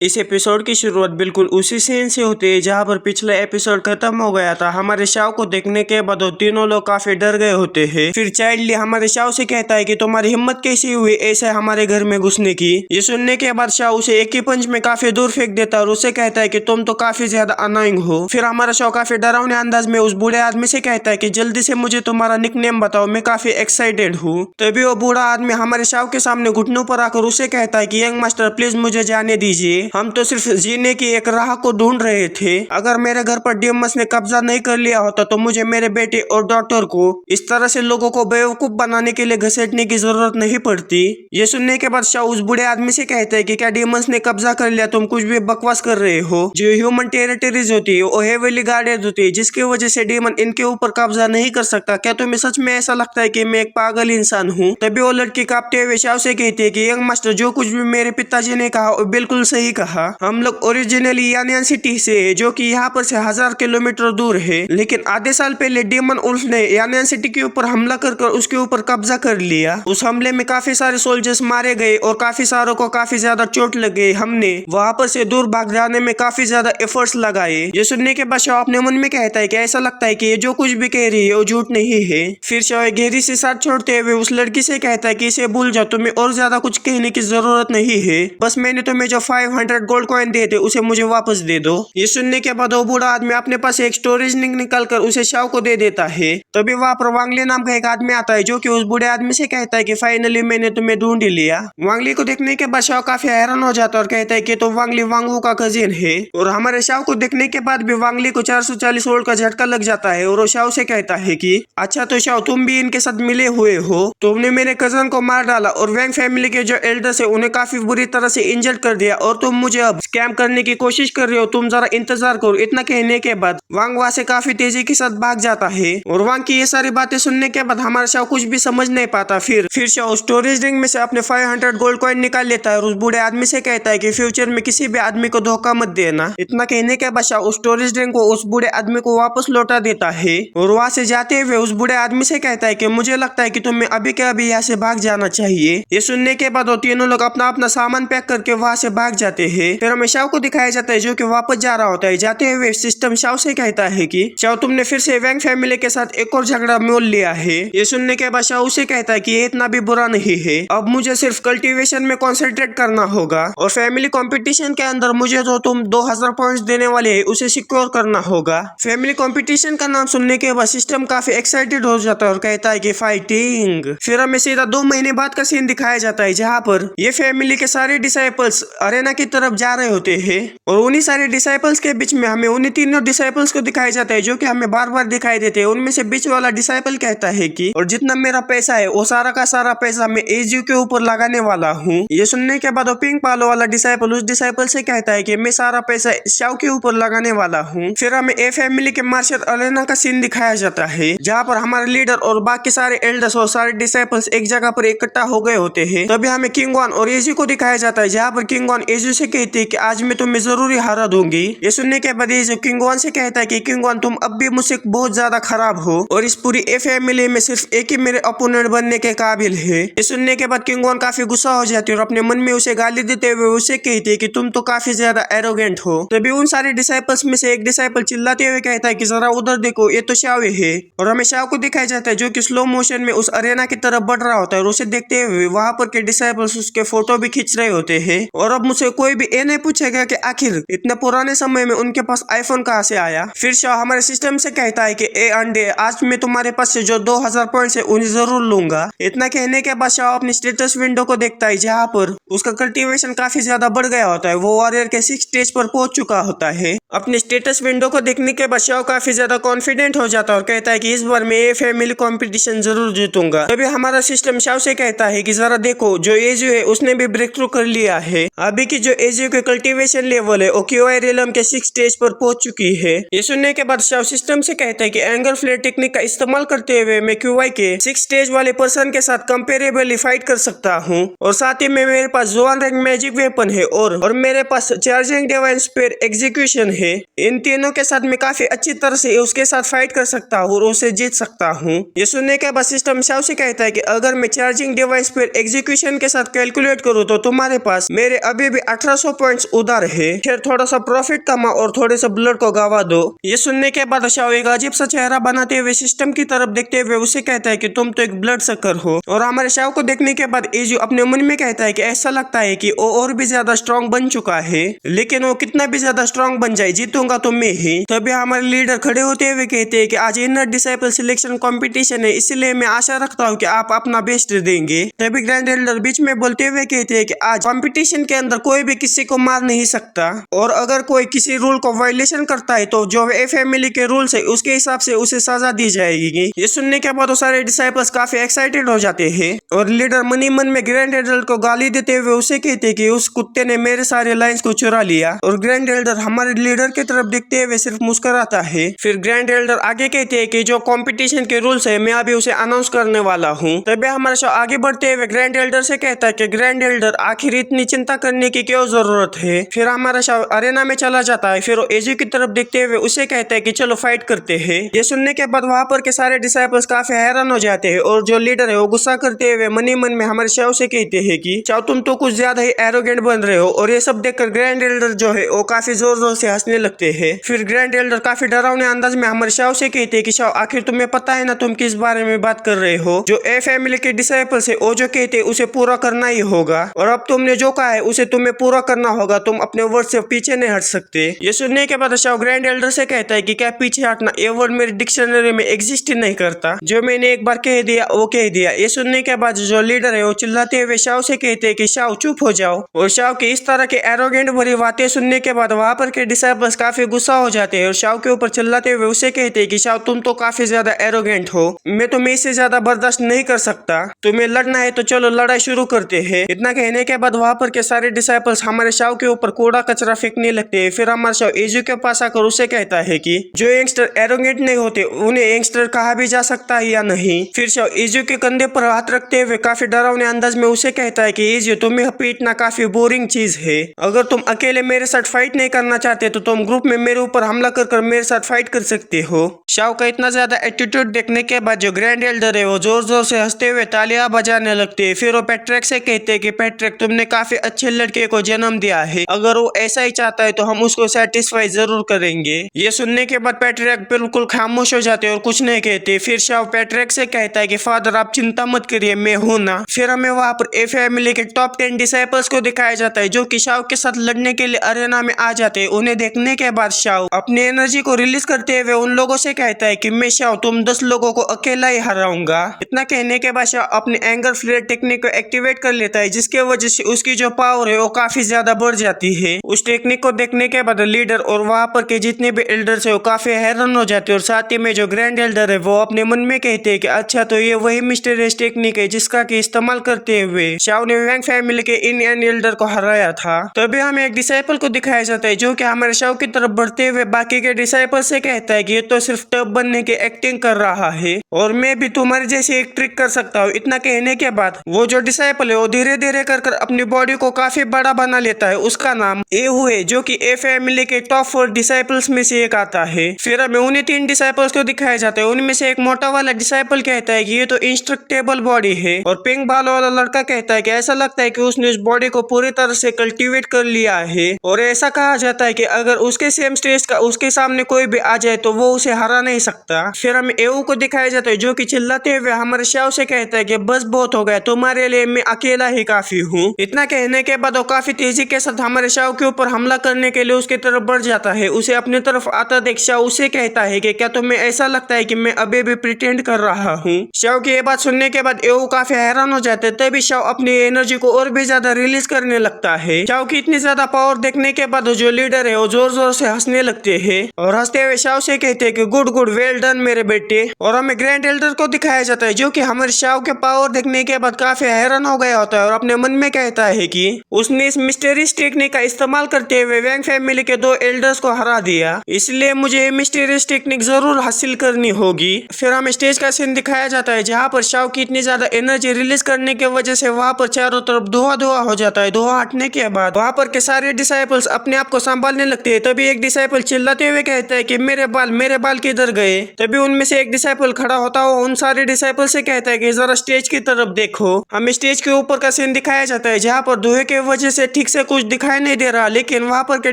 इस एपिसोड की शुरुआत बिल्कुल उसी सीन से होती है जहां पर पिछला एपिसोड खत्म हो गया था। हमारे शाव को देखने के बाद वो तीनों लोग काफी डर गए होते हैं। फिर चाइल्डली हमारे शाव से कहता है कि तुम्हारी हिम्मत कैसी हुई ऐसे हमारे घर में घुसने की। ये सुनने के बाद शाव उसे एक ही पंच में काफी दूर फेंक देता है और उसे कहता है कि तुम तो काफी ज्यादा अनोइंग हो। फिर हमारा शाव काफी डरावने अंदाज में उस बूढ़े आदमी से कहता है कि जल्दी से मुझे तुम्हारा निकनेम बताओ, मैं काफी एक्साइटेड हूँ। तभी वो बूढ़ा आदमी हमारे शाव के सामने घुटनों पर आकर उसे कहता है कि यंग मास्टर प्लीज मुझे जाने दीजिए, हम तो सिर्फ जीने की एक राह को ढूंढ रहे थे। अगर मेरे घर पर डीएमएस ने कब्जा नहीं कर लिया होता तो मुझे मेरे बेटे और डॉक्टर को इस तरह से लोगों को बेवकूफ बनाने के लिए घसीटने की जरूरत नहीं पड़ती। ये सुनने के बाद शाह उस बूढ़े आदमी से कहते हैं कि क्या डीएमएस ने कब्जा कर लिया, तुम कुछ भी बकवास कर रहे हो। जो ह्यूमन टेरिटरीज होती है वो हेवीली गार्डेड होती है, जिसकी वजह से डीमन इनके ऊपर कब्जा नहीं कर सकता। क्या तुम्हें सच में ऐसा लगता है कि मैं एक पागल इंसान हूँ? तभी वो लड़की कांपते हुए शाह से कहती है कि यंग मास्टर जो कुछ भी मेरे पिताजी ने कहा वो बिल्कुल सही कहा। हम लोग ओरिजिनली यानियन सिटी से है, जो कि यहाँ पर से 1000 किलोमीटर दूर है, लेकिन आधे साल पहले डेमन उल्फ ने यानियन सिटी के ऊपर हमला कर उसके ऊपर कब्जा कर लिया। उस हमले में काफी सारे सोल्जर्स मारे गए और काफी सारों को काफी ज्यादा चोट लग गई। हमने वहाँ पर से दूर भाग जाने में काफी ज्यादा एफर्ट्स लगाए। ये सुनने के बाद शाह अपने मन में कहता है कि ऐसा लगता है कि ये जो कुछ भी कह रही है वो झूठ नहीं है। फिर शाह गहरी सी सांस छोड़ते हुए उस लड़की से कहता है कि इसे भूल जाओ, तुम्हें और ज्यादा कुछ कहने की जरूरत नहीं है, बस मैंने तुम्हें जो 500 गोल्ड कॉइन दिए थे उसे मुझे वापस दे दो। ये सुनने के बाद वो बूढ़ा आदमी अपने पास एक स्टोरेज लिंक निकाल कर उसे शाव को दे देता है। तभी वहाँ पर वांगली नाम का एक आदमी आता है जो कि उस बूढ़े आदमी से कहता है कि फाइनली मैंने तुम्हें ढूंढ लिया। वांगली को देखने के बाद शाव काफी हैरान हो जाता है और कहता है कि तो वांगली वांगू का कजिन है। और हमारे शाव को देखने के बाद भी वांगली को 440 वोल्ट का झटका लग जाता है और वो शाव से कहता है कि अच्छा तो शाव तुम भी इनके साथ मिले हुए हो, तुमने मेरे कजन को मार डाला और वैंग फैमिली के जो एल्डर्स है उन्हें काफी बुरी तरह से इंजर्ड कर दिया और तुम मुझे अब स्कैम करने की कोशिश कर रहे हो, तुम जरा इंतजार करो। इतना कहने के बाद वांग वहाँ से काफी तेजी के साथ भाग जाता है और वांग की ये सारी बातें सुनने के बाद हमारा शाह कुछ भी समझ नहीं पाता। फिर शाह स्टोरेज रिंग में से अपने 500 गोल्ड कॉइन निकाल लेता है और उस बूढ़े आदमी से कहता है कि फ्यूचर में किसी भी आदमी को धोखा मत देना। इतना कहने के बाद शाह उस स्टोरेज रिंग को उस बूढ़े आदमी को वापस लौटा देता है और वहाँ से जाते हुए उस बूढ़े आदमी से कहता है कि मुझे लगता है कि तुम्हें अभी के अभी यहाँ से भाग जाना चाहिए। ये सुनने के बाद वो तीनों लोग अपना अपना सामान पैक करके वहाँ से भाग जाते हैं। फिर हमें शाह को दिखाया जाता है जो कि वापस जा रहा होता है। जाते हुए सिस्टम शाह से कहता है कि शाह तुमने फिर से वैंग फैमिली के साथ एक और झगड़ा मोल लिया है। ये सुनने के बाद शाह उसे कहता है कि ये इतना भी बुरा नहीं है, अब मुझे सिर्फ कल्टीवेशन में कॉन्सेंट्रेट करना होगा और फैमिली कंपटीशन के अंदर मुझे जो तुम 2000 पॉइंट्स देने वाले है उसे सिक्योर करना होगा। फैमिली कंपटीशन का नाम सुनने के बाद सिस्टम काफी एक्साइटेड हो जाता है और कहता है कि फाइटिंग। फिर हमें सीधा 2 महीने बाद का सीन दिखाया जाता है जहाँ पर ये फैमिली के सारे डिसाइपल्स अरेना की तरफ जा रहे होते हैं और उन्हीं सारे डिसाइपल्स के बीच में हमें उन्हीं तीनों डिसाइपल्स को दिखाया जाता है जो कि हमें बार बार दिखाई देते हैं। उनमें से बीच वाला डिसाइपल कहता है कि और जितना मेरा पैसा है वो सारा का सारा पैसा मैं एजीयू के ऊपर लगाने वाला हूँ। ये सुनने के बाद वो पिंक पालो वाला डिसाइपल उस डिसाइपल से कहता है कि मैं सारा पैसा शाव के ऊपर लगाने वाला हूँ। फिर हमें ए फैमिली के मार्शल अरेना का सीन दिखाया जाता है जहाँ पर हमारे लीडर और बाकी सारे एल्डर्स और सारे डिसाइपल्स एक जगह पर इकट्ठा हो गए होते हैं। तभी हमें किंग वन और एजी को दिखाया जाता है जहाँ पर किंग वन एजी से कहती है कि आज मैं तुम्हें जरूरी हरा दूंगी। ये सुनने के बाद एजी किंग वन से कहता है कि किंग वन तुम अब भी मुझसे बहुत ज्यादा खराब हो और इस पूरी ए फैमिली में सिर्फ एक ही मेरे अपोनेंट बनने के काबिल है। ये सुनने के बाद किंग वन काफी गुस्सा हो जाती है और अपने मन में उसे गाली देते हुए उसे कहती है कि तुम तो काफी ज्यादा एरोगेंट हो। तभी उन सारे डिसाइपल्स में से एक डिसाइपल चिल्लाते हुए कहता है कि जरा उधर देखो, ये तो शाव है। और हमें शाव को दिखाया जाता है जो कि स्लो मोशन में उस अरेना की तरफ बढ़ रहा होता है और उसे देखते हुए वहां पर के डिसाइपल्स उसके फोटो भी खींच रहे होते हैं। और अब मुझसे कोई भी ये नहीं पूछेगा कि आखिर इतने पुराने समय में उनके पास आईफोन कहाँ से आया। फिर शाह हमारे सिस्टम से कहता है कि ए अंडे, आज मैं तुम्हारे पास से जो 2000 पॉइंट्स है उन्हें जरूर लूंगा। इतना कहने के बाद शाह अपनी स्टेटस विंडो को देखता है जहाँ पर उसका कल्टीवेशन काफी ज्यादा बढ़ गया होता है। वो वॉरियर के 6 स्टेज पर पहुंच चुका होता है। अपने स्टेटस विंडो को देखने के बाद शाह काफी ज्यादा कॉन्फिडेंट हो जाता है और कहता है कि इस बार मैं ये फैमिली कंपटीशन जरूर जीतूंगा। तभी हमारा सिस्टम शाह से कहता है कि जरा देखो, जो एजीयू है उसने भी ब्रेक थ्रू कर लिया है। अभी की जो एजीयू के कल्टीवेशन लेवल है वो क्यूआई रियलम के 6 स्टेज पर पहुंच चुकी है। ये सुनने के बाद शाह सिस्टम से कहता है कि एंगर फ्लेयर टेक्निक का इस्तेमाल करते हुए मैं क्यूआई के 6 स्टेज वाले पर्सन के साथ कंपेरेबली फाइट कर सकता हूँ और साथ ही में मेरे पास जोन रैंक मैजिक वेपन है और मेरे पास चार्जिंग डिवाइन स्पेयर एग्जीक्यूशन हैं। इन तीनों के साथ मैं काफी अच्छी तरह से उसके साथ फाइट कर सकता हूँ और उसे जीत सकता हूँ। ये सुनने के बाद सिस्टम शाओ से कहता है कि अगर मैं चार्जिंग डिवाइस पर एग्जीक्यूशन के साथ कैलकुलेट करूँ तो तुम्हारे पास मेरे अभी भी 1800 पॉइंट्स उधार है। फिर थोड़ा सा प्रॉफिट कमा और थोड़े सा ब्लड को गवा दो। ये सुनने के बाद शाओ एक अजीब सा चेहरा बनाते हुए सिस्टम की तरफ देखते हुए उसे कहता है कि तुम तो एक ब्लड सकर हो। और हमारे शाओ को देखने के बाद इजू अपने मन में कहता है कि ऐसा लगता है कि वो और भी ज्यादा स्ट्रॉन्ग बन चुका है, लेकिन वो कितना भी ज्यादा स्ट्रॉन्ग बन जाए जीतूंगा तो मैं ही। तभी हमारे लीडर खड़े होते हुए कहते हैं कि आज इनर डिसाइपल सिलेक्शन कंपटीशन है, इसलिए मैं आशा रखता हूँ कि आप अपना बेस्ट देंगे। तभी ग्रैंड एल्डर बीच में बोलते हुए कहते हैं कि आज कंपटीशन के अंदर कोई भी किसी को मार नहीं सकता और अगर कोई किसी रूल को वायलेशन करता है तो जो ए फैमिली के रूल्स है उसके हिसाब से उसे सजा दी जाएगी। ये सुनने के बाद सारे डिसाइपल्स काफी एक्साइटेड हो जाते हैं और लीडर मनी मन में ग्रैंड एल्डर को गाली देते हुए उसे कहते हैं कि उस कुत्ते ने मेरे सारे लाइंस को चुरा लिया। और ग्रैंड एल्डर हमारे लीडर की तरफ देखते हुए सिर्फ मुस्कुराता है। फिर ग्रैंड एल्डर आगे कहते हैं कि जो कंपटीशन के रूल्स है मैं अभी उसे अनाउंस करने वाला हूँ। तभी हमारा शो आगे बढ़ते हुए ग्रैंड एल्डर से कहता है कि ग्रैंड एल्डर आखिर इतनी चिंता करने की क्यों जरूरत है। फिर हमारा शो अरेना में चला जाता है। फिर वो एजू की तरफ देखते हुए उसे कहता है कि चलो फाइट करते हैं। ये सुनने के बाद वहाँ पर के सारे डिसाइपल्स काफी हैरान हो जाते हैं और जो लीडर है वो गुस्सा करते हुए मनी मन में हमारे शाओ से कहते हैं कि शाओ तुम तो कुछ ज्यादा ही एरोगेंट बन रहे हो। और ये सब देखकर ग्रैंड एल्डर जो है वो काफी जोर जोर से हंसने लगते हैं। फिर ग्रैंड एल्डर काफी डरावने अंदाज में हमारे शाओ से कहते हैं कि शाओ आखिर तुम्हें पता है ना तुम किस बारे में बात कर रहे हो। जो ए फैमिली के डिसाइपल्स है वो जो कहते हैं उसे पूरा करना ही होगा और अब तुमने जो कहा है उसे तुम्हें पूरा करना होगा, तुम अपने वर्ड से पीछे नहीं हट सकते। ये सुनने के बाद शाओ ग्रैंड एल्डर से कहता है कि क्या पीछे हटना ये वर्ड मेरी डिक्शनरी में एग्जिस्ट ही नहीं करता, जो मैंने एक बार कह दिया वो कह दिया। ये सुनने के बाद जो लीडर है वो चिल्लाते हुए शाओ से कहते हैं कि शाओ चुप हो जाओ। और शाओ की इस तरह के एरोगेंट भरी बातें सुनने के बाद वहाँ पर के डिसाइपल्स काफी गुस्सा हो जाते हैं और शाओ के ऊपर चिल्लाते हुए उसे कहते हैं कि शाओ तुम तो काफी ज्यादा एरोगेंट हो, मैं तुम्हें इससे ज्यादा बर्दाश्त नहीं कर सकता, तुम्हें लड़ना है तो चलो लड़ाई शुरू करते हैं। इतना कहने के बाद वहाँ पर के सारे डिसाइपल्स हमारे शाओ के ऊपर कूड़ा कचरा फेंकने लगते हैं। फिर हमारा शाओ एजू के पास आकर उसे कहता है कि जो यंगस्टर एरोगेंट नहीं होते उन्हें यंगस्टर कहा भी जा सकता है या नहीं। फिर शाओ एजू के कंधे पर हाथ रखते हुए काफी डरावने अंदाज में उसे कहता है कि एजू तुम्हें पीटना काफी बोरिंग चीज है, अगर तुम अकेले मेरे साथ फाइट नहीं करना चाहते तो तुम ग्रुप में मेरे ऊपर हमला कर मेरे साथ फाइट कर सकते हो। शाओ का इतना ज्यादा एटीट्यूड देखने के बाद जो ग्रैंड एल्डर है वो जोर जोर से हंसते हुए तालियां बजाने लगते हैं। फिर वो पैट्रिक से कहते हैं कि पैट्रिक तुमने काफी अच्छे लड़के को जन्म दिया है, अगर वो ऐसा ही चाहता है तो हम उसको सेटिस्फाई जरूर करेंगे। ये सुनने के बाद पैट्रिक बिल्कुल खामोश हो जाते और कुछ नहीं कहते। फिर शाओ पैट्रिक से कहता है कि फादर आप चिंता मत करिए मैं हूं ना। फिर हमें वहाँ पर ए फैमिली के टॉप 10 डिसाइपल्स को दिखाया जाता है जो कि शाओ के साथ लड़ने के लिए अरेना में आ जाते हैं। उन्हें देखने के बाद शाओ अपनी एनर्जी को रिलीज करते हुए उन लोगों से कहता है कि मैं शाओ तुम 10 लोगों को अकेला ही हराऊंगा। इतना कहने के बाद शाओ अपने एंगर फ्लेयर टेक्निक को एक्टिवेट कर लेता है जिसके वजह से उसकी जो पावर है वो काफी ज्यादा बढ़ जाती है। उस टेक्निक को देखने के बाद लीडर और वहाँ पर के जितने भी एल्डर्स है वो काफी हैरान हो जाते हैं और साथ ही में जो ग्रैंड एल्डर है वो अपने मन में कहते हैं कि अच्छा तो ये वही मिस्टीरियस टेक्निक है जिसका कि इस्तेमाल करते हुए शाओ ने वैंग फैमिली के इंडियन एल्डर को हराया था। तभी हमें एक डिसाइपल को दिखाया जाता है जो कि हमारे शाओ की तरफ बढ़ते हुए बाकी के डिसाइपल से कहता है कि ये तो सिर्फ टफ बनने की एक्टिंग कर रहा है और मैं भी तुम्हारे जैसे एक ट्रिक कर सकता हूँ। इतना कहने के बाद वो जो डिसाइपल है वो धीरे धीरे कर अपनी बॉडी को काफी बड़ा बना लेता है। उसका नाम एहू है जो कि ए फैमिली के टॉप 4 डिसाइपल्स में से एक आता है। फिर हमें उन्हें 3 डिसाइपल्स को दिखाया जाता है। उनमें से एक मोटा वाला डिसाइपल कहता है कि ये तो इंस्ट्रक्टेबल बॉडी है और पिंक बालों वाला लड़का कहता है कि ऐसा लगता है कि उसने उस बॉडी को पूरी तरह से कल्टीवेट कर लिया है और ऐसा कहा जाता है कि अगर उसके सेम स्टेज का उसके सामने कोई भी आ जाए तो वो उसे हरा नहीं सकता। फिर हमें एहू को दिखाया जाता है जो कि चिल्लाते हुए हमारे शाओ से कहता है कि बस बहुत हो गया, तुम्हारे लिए मैं अकेला ही काफी हूँ। इतना कहने के बाद वो काफी तेजी के साथ हमारे शाओ के ऊपर हमला करने के लिए उसकी तरफ बढ़ जाता है। उसे अपनी तरफ आता देख शाओ उसे कहता है कि क्या तुम्हें ऐसा लगता है कि मैं अभी भी प्रिटेंड कर रहा हूँ। शाओ की ये बात सुनने के बाद एहू काफी हैरान हो जाते हैं। तभी शाओ अपनी एनर्जी को और भी ज्यादा रिलीज करने लगता है। शाओ की इतनी ज्यादा पावर देखने के बाद जो लीडर है वो जोर जोर से हंसने लगते हैं और हंसते हुए शाओ से कहते हैं कि गुड गुड वेल डन मेरे बेटे। और हमें ग्रैंड एल्डर को दिखाया जाता है जो कि हमारे शाओ के पावर देखने के बाद काफी हैरान हो गया होता है और अपने मन में कहता है कि उसने इस मिस्टीरियस टेक्निक का इस्तेमाल करते हुए वैंग फैमिली के 2 एल्डर्स को हरा दिया, इसलिए मुझे मिस्टीरियस टेक्निक जरूर हासिल करनी होगी। फिर हमें स्टेज का सीन दिखाया जाता है जहाँ पर शाओ की इतनी ज्यादा एनर्जी रिलीज करने की वजह से वहाँ पर चारों तरफ धुआं धुआं हो जाता है। धुआं हटने के बाद वहाँ पर के सारे डिसाइपल्स अपने आप को संभालने लगते होते हैं तभी एक डिसाइपल चिल्लाते हुए कहता है कि मेरे बाल किधर गए। तभी उनमें से एक डिसाइपल खड़ा होता हुआ उन सारे डिसाइपल से कहता है कि जरा स्टेज की तरफ देखो। हमें स्टेज के ऊपर का सीन दिखाया जाता है जहाँ पर धुएं के वजह से ठीक से कुछ दिखाई नहीं दे रहा, लेकिन वहाँ पर के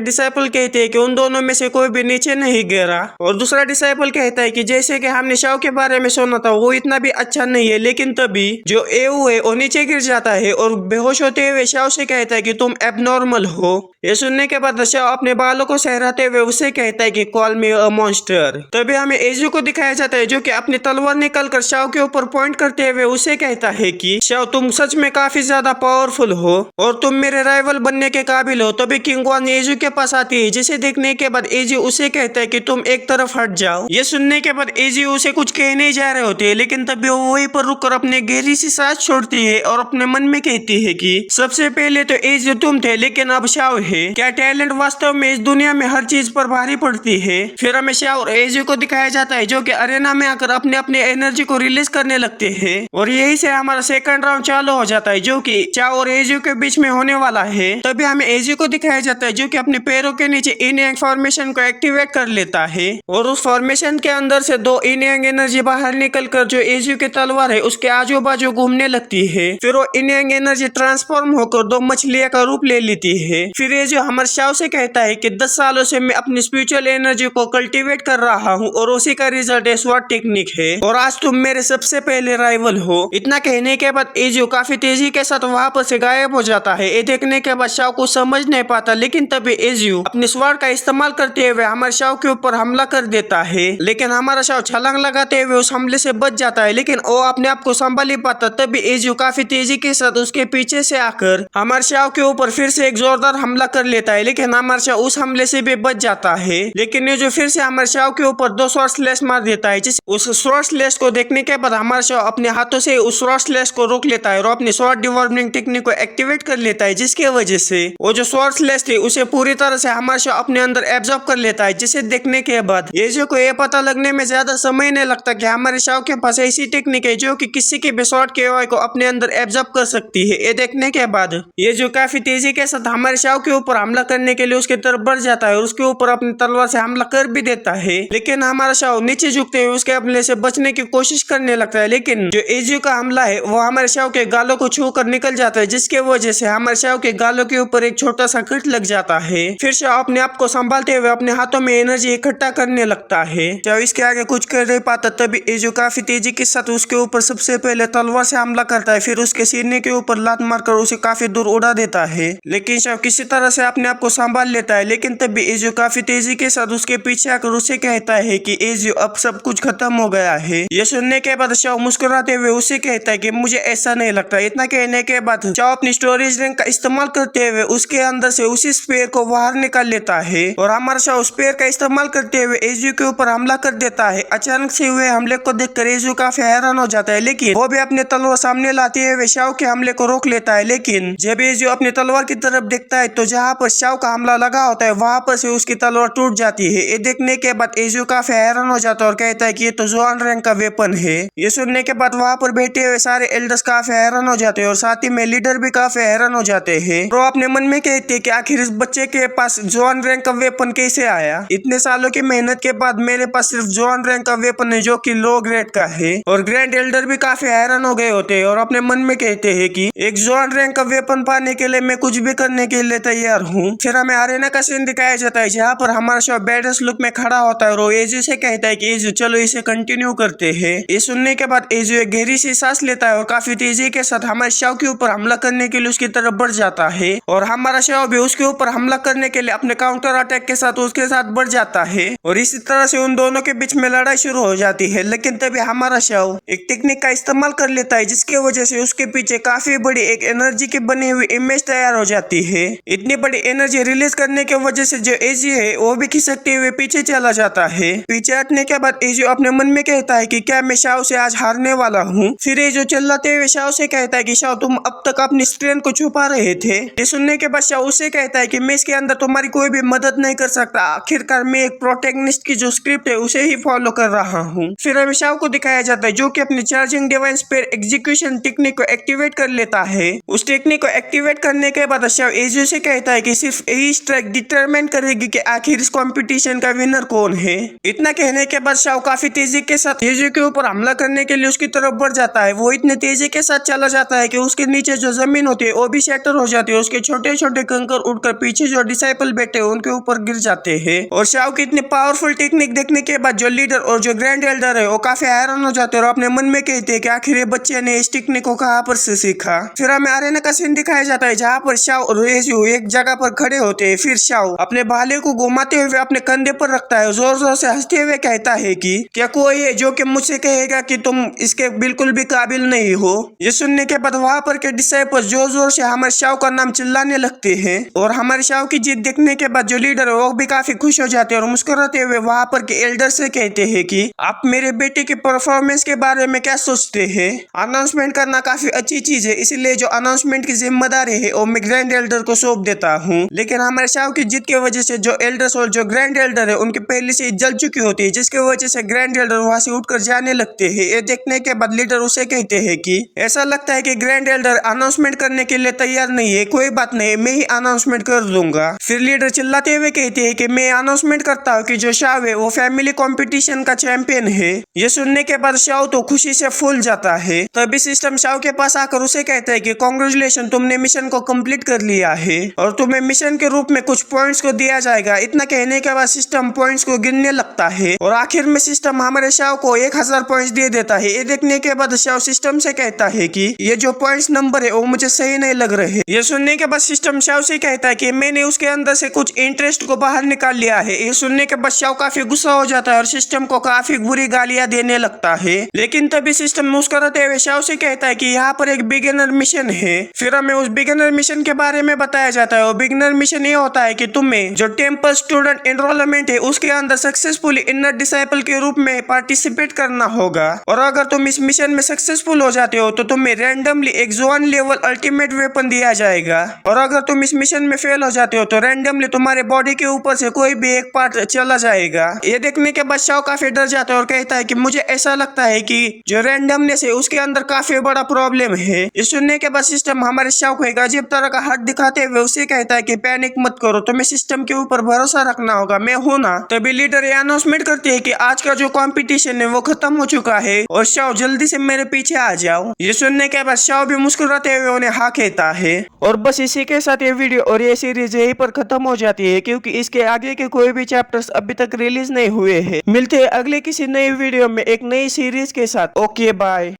डिसाइपल कहते हैं कि उन दोनों में से कोई भी नीचे नहीं गिरा। और दूसरा डिसाइपल कहता है कि जैसे कि हमने शाओ के बारे में सुना था वो इतना भी अच्छा नहीं है, लेकिन तभी जो एऊ है वो नीचे गिर जाता है और बेहोश होते हुए शाओ से कहता है कि तुम एबनॉर्मल हो। ये सुनने के बाद शाओ अपने बालों को सहराते हुए उसे कहता है कि कॉल मी अ मॉन्स्टर। तभी हमें एजू को दिखाया जाता है जो कि अपनी तलवार निकालकर शाओ के ऊपर पॉइंट करते हुए उसे कहता है कि शाओ तुम सच में काफी ज्यादा पावरफुल हो और तुम मेरे राइवल बनने के काबिल हो। तभी किंग वान एजू के पास आती है जिसे देखने के बाद एजू उसे कहता है कि तुम एक तरफ हट जाओ। ये सुनने के बाद एजू उसे कुछ कहने जा रहे होते हैं, लेकिन तभी वो वहीं पर रुककर अपने गहरी सी सांस छोड़ती है और अपने मन में कहती है कि सबसे पहले तो एजू तुम थे, लेकिन अब शाओ है। क्या टैलेंट वास्तव में इस दुनिया में हर चीज पर भारी पड़ती है। फिर हमें शाओ और एजू को दिखाया जाता है जो कि अरेना में आकर अपने अपने एनर्जी को रिलीज करने लगते हैं और यही से हमारा सेकंड राउंड चालू हो जाता है जो कि शाओ और एजू के बीच में होने वाला है। तभी हमें एजू को दिखाया जाता है जो कि अपने पैरों के नीचे इन यांग फॉर्मेशन को एक्टिवेट कर लेता है और उस फॉर्मेशन के अंदर से दो इन यांग एनर्जी बाहर निकलकर जो एजू की तलवार है उसके आजू बाजू घूमने लगती है। फिर वो इन यांग एनर्जी ट्रांसफॉर्म होकर दो मछलियां का रूप ले लेती है। फिर एजू हमारे शाओ से कहता है कि 10 सालों से मैं अपनी स्पिरिचुअल एनर्जी को कल्टीवेट कर रहा हूँ और उसी का रिजल्ट स्वॉर्ड टेक्निक है और आज तुम मेरे सबसे पहले राइवल हो। इतना कहने के बाद एजू काफी तेजी के साथ वहाँ पर से गायब हो जाता है। ये देखने के बाद शाओ को समझ नहीं पाता, लेकिन तभी एजू अपने स्वॉर्ड का इस्तेमाल करते हुए हमारे शाओ के ऊपर हमला कर देता है, लेकिन हमारा शाओ छलांग लगाते हुए उस हमले से बच जाता है, लेकिन वो अपने आप को संभाल ही पाता। तभी एजू काफी तेजी के साथ उसके पीछे से आकर हमारे शाओ के ऊपर फिर से एक जोरदार हमला कर लेता है, लेकिन हमारा शाओ उस हमले से भी बच जाता है। लेकिन ये जो फिर से हमारे शाओ के ऊपर 2 स्वॉर्ड स्लैश मार देता है। उस स्वॉर्ड स्लैश को देखने के बाद हमारा शाओ अपने हाथों से उस स्वॉर्ड स्लैश को रोक लेता है और अपनी स्वॉर्ड डिवॉर्मिंग टेक्निक को एक्टिवेट कर लेता है, जिसकी वजह से वो जो स्वॉर्ड स्लैश थी उसे पूरी तरह से हमारा शाओ अपने अंदर एब्जॉर्ब कर लेता है। जिसे देखने के बाद एजू को ये पता लगने में ज्यादा समय नहीं लगता कि हमारे शाओ के पास ऐसी टेक्निक है जो कि किसी की भी स्वॉर्ड केओआई को अपने अंदर एब्जॉर्ब कर सकती है। ये देखने के बाद ये जो काफी तेजी के साथ हमारे शाओ के ऊपर हमला करने के लिए उसकी तरफ बढ़ जाता है और उसके ऊपर अपनी तलवार से हमला कर भी देता है, लेकिन हमारा शाओ नीचे झुकते हुए उसके हमले से बचने की कोशिश करने लगता है। लेकिन जो एजू का हमला है वो हमारे शाओ के गालों को छू कर निकल जाता है, जिसके वजह से हमारे शाओ के गालों के ऊपर एक छोटा सा कट लग जाता है। फिर शाओ अपने आप को संभालते हुए अपने हाथों में एनर्जी इकट्ठा करने लगता है। शाओ इसके आगे कुछ कर नहीं पाता, तभी एजू काफी तेजी के साथ उसके ऊपर सबसे पहले तलवार से हमला करता है, फिर उसके सीने के ऊपर लात मारकर उसे काफी दूर उड़ा देता है। लेकिन शाओ किसी तरह से अपने आप को संभाल लेता है, लेकिन तभी एजू काफी तेजी के साथ उसके पीछे आकर उसे कहता है कि एजू अब सब कुछ खत्म हो गया है। ये सुनने के बाद शाओ मुस्कुराते हुए उसे कहता है कि मुझे ऐसा नहीं लगता। इतना कहने के बाद शाओ अपनी स्टोरेज रैंक का इस्तेमाल करते हुए उसके अंदर से उसी स्पेयर को बाहर निकाल लेता है और हमारा शाओ स्पेयर का इस्तेमाल करते हुए एजू के ऊपर हमला कर देता है। अचानक से हुए हमले को देखकर एजू काफी हैरान हो जाता है, लेकिन वो भी अपने तलवार सामने लाते हुए शाओ के हमले को रोक लेता है। लेकिन जब एजू अपनी तलवार की तरफ देखता है तो जहाँ पर शाओ का हमला लगा होता है वहाँ पर से उसकी तलवार टूट जाती है। ये देखने के बाद एजू काफी हैरान हो जाता है और कहता है कि ये तो जोआन रैंक का वेपन है। ये सुनने के बाद वहाँ पर बैठे हुए सारे एल्डर्स काफी हैरान हो जाते हैं और साथ ही में लीडर भी काफी हैरान हो जाते हैं। वो अपने मन में कहते हैं कि आखिर इस बच्चे के पास जोआन रैंक का वेपन कैसे आया। इतने सालों की मेहनत के बाद मेरे पास सिर्फ जोआन रैंक का वेपन है जो कि लो ग्रेड का है। और ग्रैंड एल्डर भी काफी हैरान हो गए होते हैं और अपने मन में कहते हैं कि एक जोआन रैंक का वेपन पाने के लिए मैं कुछ भी करने के लिए तैयार हूँ। फिर हमें अरेना का सीन दिखाया जाता है जहाँ पर हमारा शाओ बैडस लुक में खड़ा होता है और वो एजू से कहता है कि एजू चलो इसे कंटिन्यू करते हैं। ये सुनने के बाद एजू एक गहरी सी सांस लेता है और काफी तेजी के साथ हमारे शाओ के ऊपर हमला करने के लिए उसकी तरफ बढ़ जाता है और हमारा शाओ भी उसके ऊपर हमला करने के लिए अपने काउंटर अटैक के साथ उसके साथ बढ़ जाता है और इसी तरह से उन दोनों के बीच में लड़ाई शुरू हो जाती है। लेकिन तभी हमारा शाओ एक टेक्निक का इस्तेमाल कर लेता है जिसकी वजह से उसके पीछे काफी बड़ी एक एनर्जी की बनी हुई इमेज तैयार हो जाती है। इतनी बड़ी एनर्जी रिलीज करने की वजह से जो एजू है वो भी खिसकते हुए पीछे चला जाता है। पीछे हटने के बाद एजू अपने मन में कहता है कि क्या मैं शाओ से आज हारने वाला हूँ। फिर एजू चिल्लाते हुए शाओ से कहता है कि शाओ तुम अब तक अपनी स्ट्रेंथ को छुपा रहे थे। ये सुनने के बाद शाओ उसे कहता है कि मैं इसके अंदर तुम्हारी कोई भी मदद नहीं कर सकता, आखिरकार मैं एक प्रोटैगनिस्ट की जो स्क्रिप्ट है उसे ही फॉलो कर रहा हूँ। फिर हमें शाओ को दिखाया जाता है जो कि अपनी चार्जिंग डिवाइस पर एग्जीक्यूशन टेक्निक को एक्टिवेट कर लेता है। उस टेक्निक को एक्टिवेट करने के बाद शाओ एजू से कहता है कि सिर्फ यही स्ट्राइक डिटरमाइन डिटरमाइन करेगी कि आखिर इस कंपटीशन का विनर कौन है। इतना कहने के बाद शाओ काफी तेजी के साथ तेजी के ऊपर हमला करने के लिए उसकी तरफ बढ़ जाता है। वो इतने तेजी के साथ चला जाता है कि उसके नीचे जो जमीन होती है वो भी शैटर हो जाती है। उसके छोटे छोटे कंकर उड़कर पीछे जो डिसाइपल बैठे हैं उनके ऊपर गिर जाते हैं। और शाओ की इतनी पावरफुल टेक्निक देखने के बाद जो लीडर और जो ग्रैंड एल्डर है वो काफी हैरान हो जाते हैं और अपने मन में कहते हैं कि आखिर ये बच्चे ने इस टेक्निक को कहाँ पर से सीखा। फिर हमें आरेना का सीन दिखाया जाता है जहाँ पर शाओ और रेजू एक जगह पर खड़े होते हैं। फिर शाओ अपने भाले को घुमाते हुए अपने कंधे पर रखता है, जोर जोर से हंसते हुए कहता है कि क्या कोई है जो कि मुझसे कहेगा कि तुम इसके बिल्कुल भी काबिल नहीं हो। ये सुनने के बाद वहाँ पर के डिसाइपल्स जोर जोर से हमारे शाओ का नाम चिल्लाने लगते हैं और हमारे शाओ की जीत देखने के बाद जो लीडर है वो भी काफी खुश हो जाते हैं और मुस्कुराते हुए वहाँ पर के एल्डर से कहते हैं कि आप मेरे बेटे के परफॉर्मेंस के बारे में क्या सोचते हैं। अनाउंसमेंट करना काफी अच्छी चीज है, इसलिए जो अनाउंसमेंट की जिम्मेदारी है वो मैं ग्रैंड एल्डर को सौंप देता हूँ। लेकिन हमारे शाओ की जीत की वजह से जो एल्डर्स और जो ग्रैंड एल्डर है उनकी पहले से जल चुकी होती है, जिसकी वजह से ग्रैंड एल्डर वहाँ से उठकर जाने लगते हैं। ये देखने के बाद लीडर उसे कहते हैं कि ऐसा लगता है कि ग्रैंड एल्डर अनाउंसमेंट करने के लिए तैयार नहीं है, कोई बात नहीं, मैं ही अनाउंसमेंट कर दूंगा। फिर लीडर चिल्लाते हुए कहते हैं कि मैं अनाउंसमेंट करता हूँ कि जो शाओ है वो फैमिली कंपटीशन का चैंपियन है। ये सुनने के बाद शाओ तो खुशी से फूल जाता है। तभी सिस्टम शाओ के पास आकर उसे कहता है कि कांग्रेचुलेशन, तुमने मिशन को कंप्लीट कर लिया है और तुम्हें मिशन के रूप में कुछ पॉइंट्स को दिया जाएगा। इतना कहने के बाद सिस्टम पॉइंट्स को गिनने लगता है और आखिर में सिस्टम हमारे शाओ को 1000 पॉइंट्स दे देता है। ये देखने के बाद शाओ सिस्टम से कहता है कि ये जो पॉइंट्स नंबर है वो मुझे सही नहीं लग रहे। ये सुनने के बाद सिस्टम शाओ से कहता है कि मैंने उसके अंदर से कुछ इंटरेस्ट को बाहर निकाल लिया है। ये सुनने के बाद शाओ काफी गुस्सा हो जाता है और सिस्टम को काफी बुरी गालियां देने लगता है। लेकिन तभी सिस्टम मुस्कुराते हुए शाओ से कहता है कि यहाँ पर एक बिगिनर मिशन है। फिर हमें उस बिगिनर मिशन के बारे में बताया जाता है। और बिगिनर मिशन ये होता है कि तुम्हें जो टेम्पल स्टूडेंट एनरोलमेंट है उसके अंदर सक्सेसफुली इनर डिसाइपल के रूप में पार्टिसिपेट करना होगा और अगर तुम इस मिशन में सक्सेसफुल हो जाते हो तो तुम्हें रैंडमली एक जोन लेवल अल्टीमेट वेपन दिया जाएगा और अगर तुम इस मिशन में फेल हो जाते हो तो रैंडमली तुम्हारे बॉडी के ऊपर से कोई भी एक पार्ट चला जाएगा। ये देखने के बाद शाओ काफी डर जाता है और कहता है कि मुझे ऐसा लगता है कि जो रैंडमनेस है उसके अंदर काफी बड़ा प्रॉब्लम है। ये सुनने के बाद सिस्टम हमारे शाओ को एक अजीब तरह का हाथ दिखाते हुए उसे कहता है कि पैनिक मत करो, तुम्हें सिस्टम के ऊपर भरोसा रखना होगा, मैं हूं ना। तभी लीडर ये अनाउंसमेंट करते हैं कि आज का जो कंपटीशन है वो खत्म हो चुका है और शाओ जल्दी से मेरे पीछे आ जाओ। ये सुनने के बाद शाओ भी मुस्कुराते हुए उन्हें हाँ कहता है और बस इसी के साथ ये वीडियो और ये सीरीज यहीं पर खत्म हो जाती है क्योंकि इसके आगे के कोई भी चैप्टर्स अभी तक रिलीज नहीं हुए हैं। मिलते हैं अगले किसी नई वीडियो में एक नई सीरीज के साथ। Okay bye.